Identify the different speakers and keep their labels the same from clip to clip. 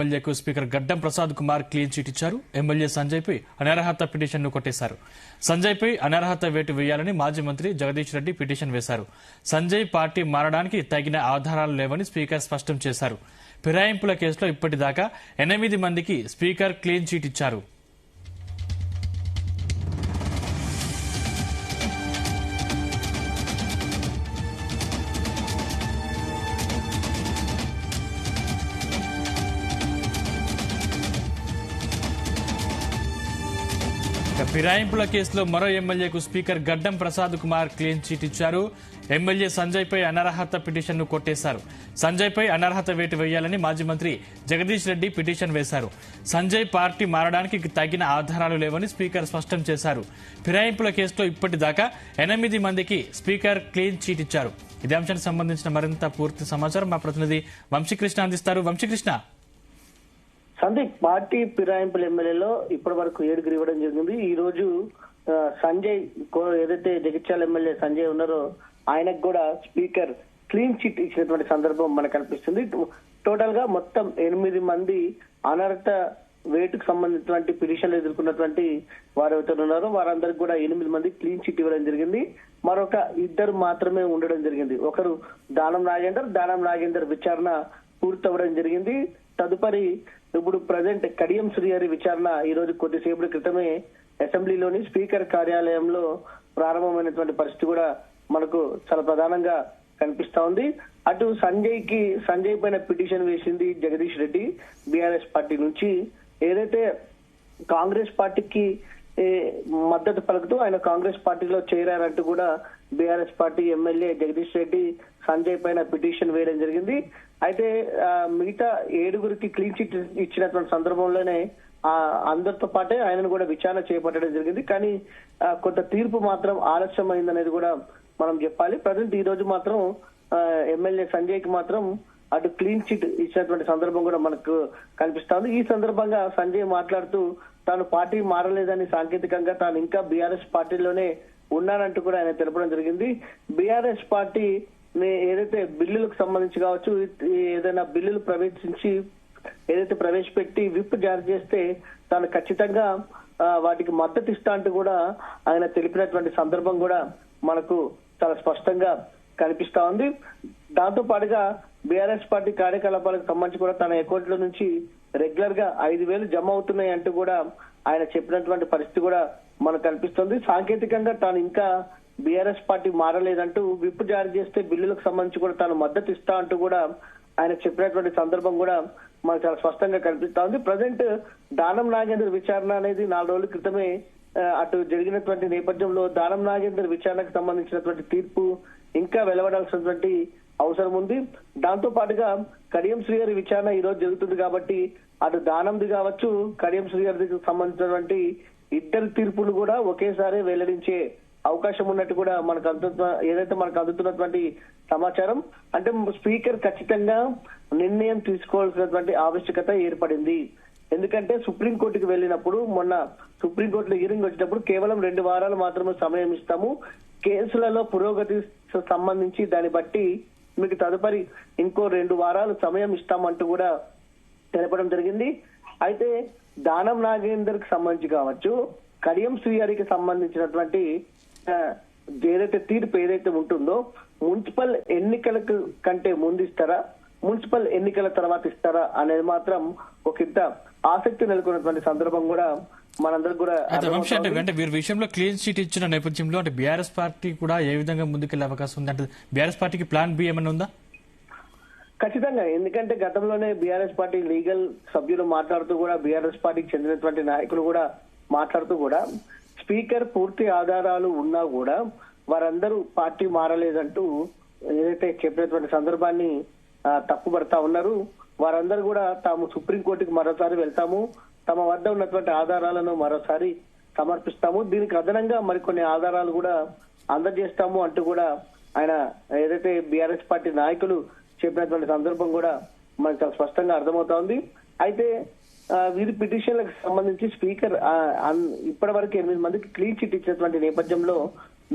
Speaker 1: ఎమ్మెల్యేకు స్పీకర్ గడ్డం Prasad Kumar clean chit ఇచ్చారు. ఎమ్మెల్యే సంజయ్ పై అనర్హత పిటిషన్ ను కొట్టేశారు. సంజయ్ పై అనర్హత వేటు వేయాలని మాజీ మంత్రి జగదీష్ రెడ్డి పిటిషన్ వేశారు. సంజయ్ పార్టీ మారడానికి తగిన ఆధారాలు లేవని స్పీకర్ స్పష్టం చేశారు. ఫిరాయింపుల కేసులో ఇప్పటిదాకా 8 మందికి స్పీకర్ క్లీన్ చిట్ ఇచ్చారు. ఫిరాయింపుల కేసులో మరో ఎమ్మెల్యేకు స్పీకర్ గడ్డం ప్రసాద్ కుమార్ క్లీన్ చిట్ ఇచ్చారు. ఎమ్మెల్యే సంజయ్ పై అనర్హత పిటిషన్ ను కొట్టేశారు. సంజయ్ పై అనర్హత వేటు వేయాలని మాజీ మంత్రి జగదీష్ రెడ్డి పిటిషన్ వేశారు. సంజయ్ పార్టీ మారడానికి తగిన ఆధారాలు లేవని స్పీకర్ స్పష్టం చేశారు. ఫిరాయింపుల కేసులో ఇప్పటిదాకా 8 మందికి స్పీకర్ క్లీన్ చిట్ ఇచ్చారు. ఇదే అంశానికి సంబంధించిన మరింత పూర్తి సమాచారం మా ప్రతినిధి వంశీకృష్ణ అందిస్తారు. వంశీకృష్ణ,
Speaker 2: సందీప్, పార్టీ ఫిరాయింపుల ఎమ్మెల్యేలో ఇప్పటి వరకు 7 ఇవ్వడం జరిగింది. ఈ రోజు సంజయ్, ఏదైతే జగిత్యాల ఎమ్మెల్యే సంజయ్ ఉన్నారో ఆయనకు కూడా స్పీకర్ క్లీన్ చిట్ ఇచ్చినటువంటి సందర్భం మనకు కనిపిస్తుంది. టోటల్ గా మొత్తం 8 మంది అనర్హత వేటుకు సంబంధించినటువంటి పిటిషన్లు ఎదుర్కొన్నటువంటి వారు ఎవరైతే ఉన్నారో వారందరికి కూడా 8 మంది క్లీన్ చిట్ ఇవ్వడం జరిగింది. మరొక 2 మాత్రమే ఉండడం జరిగింది. ఒకరు దానం నాగేందర్ విచారణ పూర్తవడం జరిగింది. తదుపరి ఇప్పుడు ప్రజెంట్ కడియం శ్రీహరి విచారణ ఈ రోజు కొద్దిసేపటి క్రితమే అసెంబ్లీలోని స్పీకర్ కార్యాలయంలో ప్రారంభమైనటువంటి పరిస్థితి కూడా మనకు చాలా ప్రధానంగా కనిపిస్తా ఉంది. అటు సంజయ్ పైన పిటిషన్ వేసింది జగదీష్ రెడ్డి బీఆర్ఎస్ పార్టీ నుంచి. ఏదైతే కాంగ్రెస్ పార్టీకి మద్దతు పలుకుతూ ఆయన కాంగ్రెస్ పార్టీలో చేరారంటూ కూడా BRS party MLA Jagadish Reddy Sanjay పైన పిటిషన్ వేయడం జరిగింది. అయితే మిగతా 7 క్లీన్ చిట్ ఇచ్చినటువంటి సందర్భంలోనే అందరితో పాటే ఆయనను కూడా విచారణ చేపట్టడం జరిగింది. కానీ కొంత తీర్పు మాత్రం ఆలస్యమైందనేది కూడా మనం చెప్పాలి. ప్రజెంట్ ఈ రోజు మాత్రం ఎమ్మెల్యే సంజయ్ కి మాత్రం అటు క్లీన్ చిట్ ఇచ్చినటువంటి సందర్భం కూడా మనకు కనిపిస్తా ఉంది. ఈ సందర్భంగా సంజయ్ మాట్లాడుతూ తాను పార్టీ మారలేదని, సాంకేతికంగా తాను ఇంకా బీఆర్ఎస్ పార్టీలోనే ఉన్నానంటూ కూడా ఆయన తెలపడం జరిగింది. బీఆర్ఎస్ పార్టీ ఏదైతే బిల్లులకు సంబంధించి కావచ్చు, ఏదైనా బిల్లులు ప్రవేశపెట్టి విప్ జారీ చేస్తే తాను ఖచ్చితంగా వాటికి మద్దతు ఇస్తా అంటూ కూడా ఆయన తెలిపినటువంటి సందర్భం కూడా మనకు చాలా స్పష్టంగా కనిపిస్తా ఉంది. దాంతో పాటుగా బీఆర్ఎస్ పార్టీ కార్యకలాపాలకు సంబంధించి కూడా తన అకౌంట్ లో నుంచి రెగ్యులర్ గా 5,000 జమ అవుతున్నాయి అంటూ కూడా ఆయన చెప్పినటువంటి పరిస్థితి కూడా మనకు కనిపిస్తుంది. సాంకేతికంగా తాను ఇంకా బీఆర్ఎస్ పార్టీ మారలేదంటూ విప్ జారీ చేస్తే బిల్లులకు సంబంధించి కూడా తాను మద్దతు ఇస్తా అంటూ కూడా ఆయన చెప్పినటువంటి సందర్భం కూడా మనకు చాలా స్పష్టంగా కనిపిస్తా ఉంది. ప్రజెంట్ దానం నాగేందర్ విచారణ అనేది 4 రోజుల క్రితమే అటు జరిగినటువంటి నేపథ్యంలో దానం నాగేందర్ విచారణకు సంబంధించినటువంటి తీర్పు ఇంకా వెలువడాల్సినటువంటి అవసరం ఉంది. దాంతో పాటుగా కడియం శ్రీహరి విచారణ ఈ రోజు జరుగుతుంది కాబట్టి అటు దానంది కావచ్చు, కడియం శ్రీహరికి సంబంధించినటువంటి 2 తీర్పులు కూడా ఒకేసారి వెల్లడించే అవకాశం ఉన్నట్టు కూడా మనకు అందుతున్నటువంటి సమాచారం. అంటే స్పీకర్ ఖచ్చితంగా నిర్ణయం తీసుకోవాల్సినటువంటి ఆవశ్యకత ఏర్పడింది. ఎందుకంటే సుప్రీంకోర్టుకి వెళ్ళినప్పుడు, మొన్న సుప్రీంకోర్టులో హియరింగ్ వచ్చినప్పుడు కేవలం 2 వారాలు మాత్రమే సమయం ఇస్తాము, కేసులలో పురోగతి సంబంధించి దాన్ని బట్టి మీకు తదుపరి ఇంకో 2 వారాలు సమయం ఇస్తామంటూ కూడా తెలపడం జరిగింది. అయితే దానం నాగేందర్ కి సంబంధించి కావచ్చు, కడియం శ్రీహరికి సంబంధించినటువంటి ఏదైతే తీర్పు ఏదైతే ఉంటుందో మున్సిపల్ ఎన్నికలకు కంటే ముందు ఇస్తారా, మున్సిపల్ ఎన్నికల తర్వాత ఇస్తారా అనేది మాత్రం ఒకంత ఆసక్తి నెలకొన్నటువంటి సందర్భం కూడా మనందరికి కూడా.
Speaker 1: అంటే వీరి విషయంలో క్లీన్ చిట్ ఇచ్చిన నేపథ్యంలో అంటే బీఆర్ఎస్ పార్టీ కూడా ఏ విధంగా ముందుకెళ్లే అవకాశం ఉంది? అంటే బీఆర్ఎస్ పార్టీకి ప్లాన్ బి ఏమైనా ఉందా?
Speaker 2: ఖచ్చితంగా, ఎందుకంటే గతంలోనే బీఆర్ఎస్ పార్టీ లీగల్ సభ్యులు మాట్లాడుతూ కూడా, బీఆర్ఎస్ పార్టీకి చెందినటువంటి నాయకులు కూడా మాట్లాడుతూ కూడా స్పీకర్ పూర్తి ఆధారాలు ఉన్నా కూడా వారందరూ పార్టీ మారలేదంటూ ఏదైతే చెప్పినటువంటి సందర్భాన్ని తప్పుపడతా ఉన్నారు. వారందరూ కూడా తాము సుప్రీంకోర్టుకి మరోసారి వెళ్తాము, తమ వద్ద ఉన్నటువంటి ఆధారాలను మరోసారి సమర్పిస్తాము, దీనికి అదనంగా మరికొన్ని ఆధారాలు కూడా అందజేస్తాము అంటూ కూడా ఆయన ఏదైతే బీఆర్ఎస్ పార్టీ నాయకులు చెప్పినటువంటి సందర్భం కూడా మనకు చాలా స్పష్టంగా అర్థమవుతా ఉంది. అయితే వీరి పిటిషన్లకు సంబంధించి స్పీకర్ ఇప్పటి వరకు 8 మందికి క్లీన్ చిట్ ఇచ్చినటువంటి నేపథ్యంలో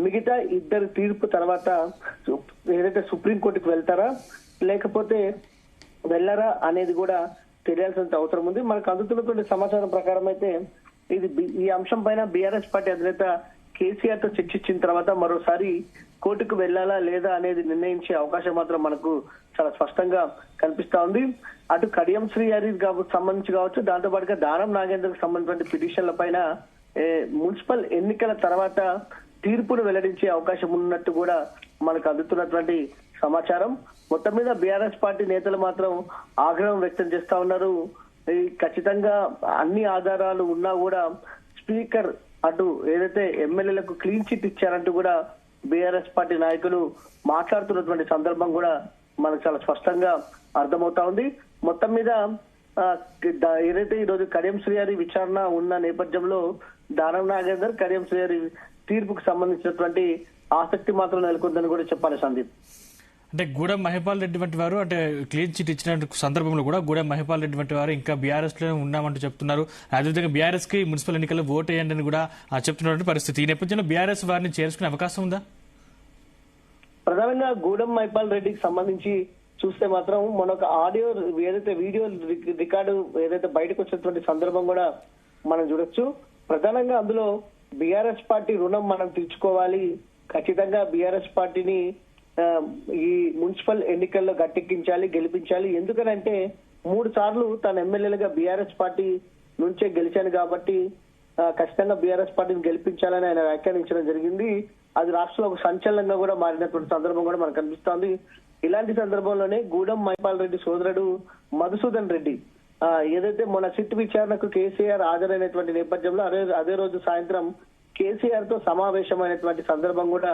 Speaker 2: మిగతా 2 తీర్పు తర్వాత ఏదైతే సుప్రీంకోర్టుకు వెళ్తారా లేకపోతే వెళ్ళరా అనేది కూడా తెలియాల్సిన అవసరం ఉంది. మనకు అందుతున్నటువంటి సమాచారం ప్రకారం అయితే ఈ అంశం పైన బీఆర్ఎస్ పార్టీ అధినేత కేసీఆర్ తో చర్చించిన తర్వాత మరోసారి కోర్టుకు వెళ్లాలా లేదా అనేది నిర్ణయించే అవకాశం మాత్రం మనకు చాలా స్పష్టంగా కనిపిస్తా ఉంది. అటు కడియం శ్రీహరి సంబంధించి కావచ్చు, దాంతో పాటుగా దానం నాగేందర్కి సంబంధించిన పిటిషన్ల పైన మున్సిపల్ ఎన్నికల తర్వాత తీర్పును వెల్లడించే అవకాశం ఉన్నట్టు కూడా మనకు అందుతున్నటువంటి సమాచారం. మొత్తం మీద బీఆర్ఎస్ పార్టీ నేతలు మాత్రం ఆగ్రహం వ్యక్తం చేస్తా ఉన్నారు. ఖచ్చితంగా అన్ని ఆధారాలు ఉన్నా కూడా స్పీకర్ అటు ఏదైతే ఎమ్మెల్యేలకు క్లీన్ చిట్ ఇచ్చారంటూ కూడా బీఆర్ఎస్ పార్టీ నాయకులు మాట్లాడుతున్నటువంటి సందర్భం కూడా మనకు చాలా స్పష్టంగా అర్థమవుతా ఉంది. మొత్తం మీద ఏదైతే ఈ రోజు కడియం శ్రీహరి విచారణ ఉన్న నేపథ్యంలో దానం నాగేందర్, కడియం శ్రీహరి తీర్పుకు సంబంధించినటువంటి ఆసక్తి మాత్రం నెలకొందని కూడా చెప్పాలి సందీప్.
Speaker 1: అంటే గూడెం మహిపాల్ రెడ్డి వంటి వారు అంటే క్లీన్ చిట్ ఇచ్చిన సందర్భంలో కూడా గూడెం మహిపాల్ రెడ్డి వంటి వారు ఇంకా బీఆర్ఎస్ లో ఉన్నామంటూ చెప్తున్నారు. అదేవిధంగా బీఆర్ఎస్ కి మున్సిపల్ ఎన్నికల్లో ఓటు వేయండి అని కూడా చెప్తున్నటువంటి పరిస్థితి. ఈ నేపథ్యంలో బీఆర్ఎస్ వారిని చేర్చుకునే అవకాశం ఉందా?
Speaker 2: ప్రధానంగా గూడెం మహిపాల్ రెడ్డికి సంబంధించి చూస్తే మాత్రం మనొక ఆడియో ఏదైతే వీడియో రికార్డు ఏదైతే బయటకు వచ్చినటువంటి సందర్భం కూడా మనం చూడొచ్చు. ప్రధానంగా అందులో బీఆర్ఎస్ పార్టీ రుణం మనం తీర్చుకోవాలి, ఖచ్చితంగా బీఆర్ఎస్ పార్టీని ఈ మున్సిపల్ ఎన్నికల్లో గట్టెక్కించాలి, గెలిపించాలి. ఎందుకనంటే 3 సార్లు తన ఎమ్మెల్యేలుగా బీఆర్ఎస్ పార్టీ నుంచే గెలిచాను కాబట్టి ఖచ్చితంగా బీఆర్ఎస్ పార్టీని గెలిపించాలని ఆయన వ్యాఖ్యానించడం జరిగింది. అది రాష్ట్రంలో ఒక సంచలనంగా కూడా మారినటువంటి సందర్భం కూడా మనకు కనిపిస్తోంది. ఇలాంటి సందర్భంలోనే గూడెం మహిపాల్ రెడ్డి సోదరుడు మధుసూదన్ రెడ్డి ఏదైతే మొన్న సిట్ విచారణకు కేసీఆర్ హాజరైనటువంటి నేపథ్యంలో అదే రోజు సాయంత్రం కేసీఆర్ తో సమావేశమైనటువంటి సందర్భం కూడా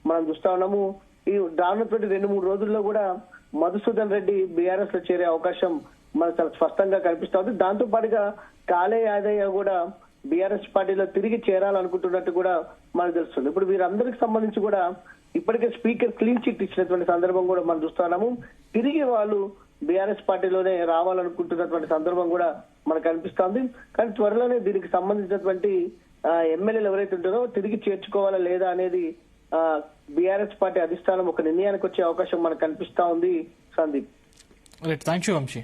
Speaker 2: మనం చూస్తా ఉన్నాము. ఈ రానున్నటువంటి 2-3 రోజుల్లో కూడా మధుసూదన్ రెడ్డి బీఆర్ఎస్ లో చేరే అవకాశం మనకు చాలా స్పష్టంగా కనిపిస్తోంది. దాంతో పాటుగా కాళే యాదయ్య కూడా బీఆర్ఎస్ పార్టీలో తిరిగి చేరాలనుకుంటున్నట్టు కూడా మనకు తెలుస్తుంది. ఇప్పుడు వీరందరికి సంబంధించి కూడా ఇప్పటికే స్పీకర్ క్లీన్ చిట్ ఇచ్చినటువంటి సందర్భం కూడా మనం చూస్తున్నాము. తిరిగి వాళ్ళు బీఆర్ఎస్ పార్టీలోనే రావాలనుకుంటున్నటువంటి సందర్భం కూడా మనకు కనిపిస్తోంది. కానీ త్వరలోనే దీనికి సంబంధించినటువంటి ఎమ్మెల్యేలు ఎవరైతే ఉంటారో తిరిగి చేర్చుకోవాలా లేదా అనేది బీఆర్ఎస్ పార్టీ అధిష్టానం ఒక నిర్ణయానికి వచ్చే అవకాశం మనకు కనిపిస్తా ఉంది సందీప్.
Speaker 1: Thank you Vamsi.